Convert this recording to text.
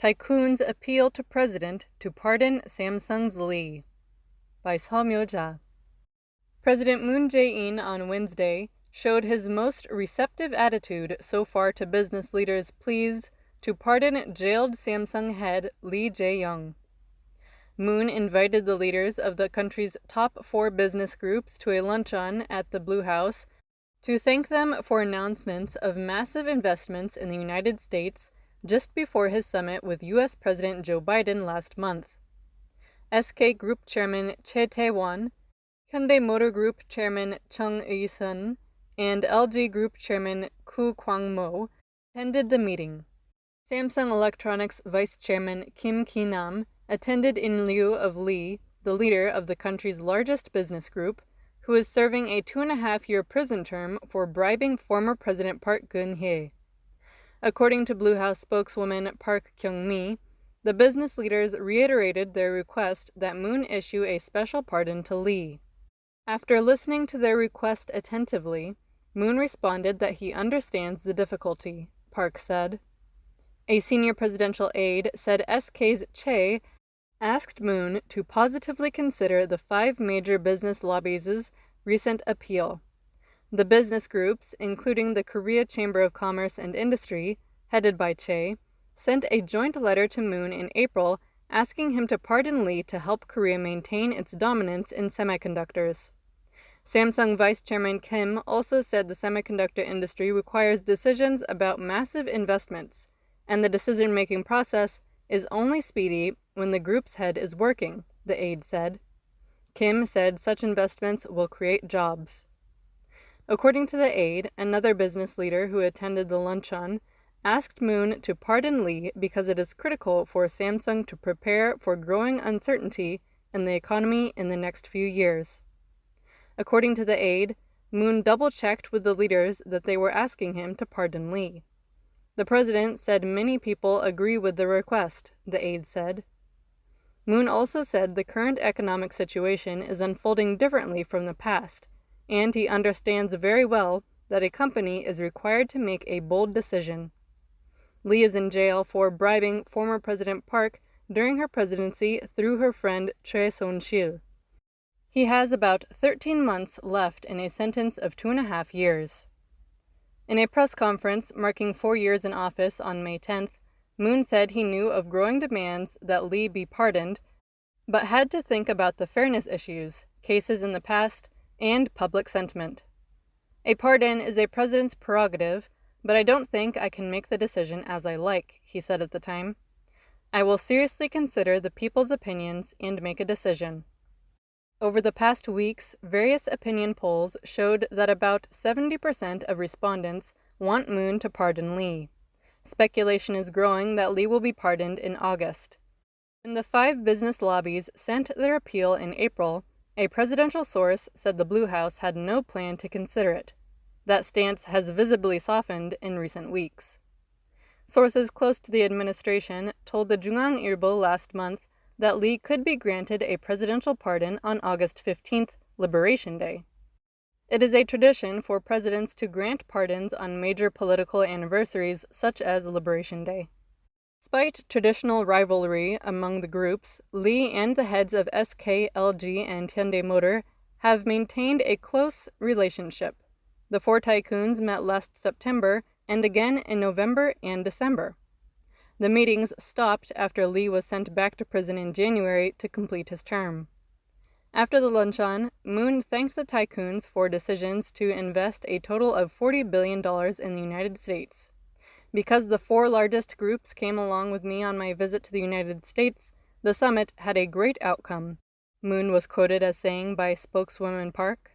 Tycoons appeal to President to pardon Samsung's Lee, by Seo Myo-ja. President Moon Jae-in on Wednesday showed his most receptive attitude so far to business leaders' pleas to pardon jailed Samsung head Lee Jae-yong. Moon invited the leaders of the country's top 4 business groups to a luncheon at the Blue House to thank them for announcements of massive investments in the United States just before his summit with U.S. President Joe Biden last month. SK Group Chairman Chey Tae-won, Hyundai Motor Group Chairman Chung Eui-sun, and LG Group Chairman Kwang-mo attended the meeting. Samsung Electronics Vice Chairman Kim Ki-nam attended in lieu of Lee, the leader of the country's largest business group, who is serving a 2.5-year prison term for bribing former President Park Geun-hye. According to Blue House spokeswoman Park Geun-hye, the business leaders reiterated their request that Moon issue a special pardon to Lee. After listening to their request attentively, Moon responded that he understands the difficulty, Park said. A senior presidential aide said SK's Chey asked Moon to positively consider the 5 major business lobbies' recent appeal. The business groups, including the Korea Chamber of Commerce and Industry, headed by Chey, sent a joint letter to Moon in April asking him to pardon Lee to help Korea maintain its dominance in semiconductors. Samsung Vice Chairman Kim also said the semiconductor industry requires decisions about massive investments, and the decision-making process is only speedy when the group's head is working, the aide said. Kim said such investments will create jobs. According to the aide, another business leader who attended the luncheon asked Moon to pardon Lee because it is critical for Samsung to prepare for growing uncertainty in the economy in the next few years. According to the aide, Moon double-checked with the leaders that they were asking him to pardon Lee. The president said many people agree with the request, the aide said. Moon also said the current economic situation is unfolding differently from the past, and he understands very well that a company is required to make a bold decision. Lee is in jail for bribing former President Park during her presidency through her friend Choi Son-sil. He has about 13 months left in a sentence of 2.5 years. In a press conference marking 4 years in office on May 10th, Moon said he knew of growing demands that Lee be pardoned, but had to think about the fairness issues, cases in the past, and public sentiment. A pardon is a president's prerogative, but I don't think I can make the decision as I like, he said at the time. I will seriously consider the people's opinions and make a decision. Over the past weeks, various opinion polls showed that about 70% of respondents want Moon to pardon Lee. Speculation is growing that Lee will be pardoned in August. When the 5 business lobbies sent their appeal in April, a presidential source said the Blue House had no plan to consider it. That stance has visibly softened in recent weeks. Sources close to the administration told the JoongAng-ilbo last month that Lee could be granted a presidential pardon on August 15th, Liberation Day. It is a tradition for presidents to grant pardons on major political anniversaries such as Liberation Day. Despite traditional rivalry among the groups, Lee and the heads of SK, LG, and Hyundai Motor have maintained a close relationship. The 4 tycoons met last September and again in November and December. The meetings stopped after Lee was sent back to prison in January to complete his term. After the luncheon, Moon thanked the tycoons for decisions to invest a total of $40 billion in the United States. Because the 4 largest groups came along with me on my visit to the United States, the summit had a great outcome, Moon was quoted as saying by spokeswoman Park.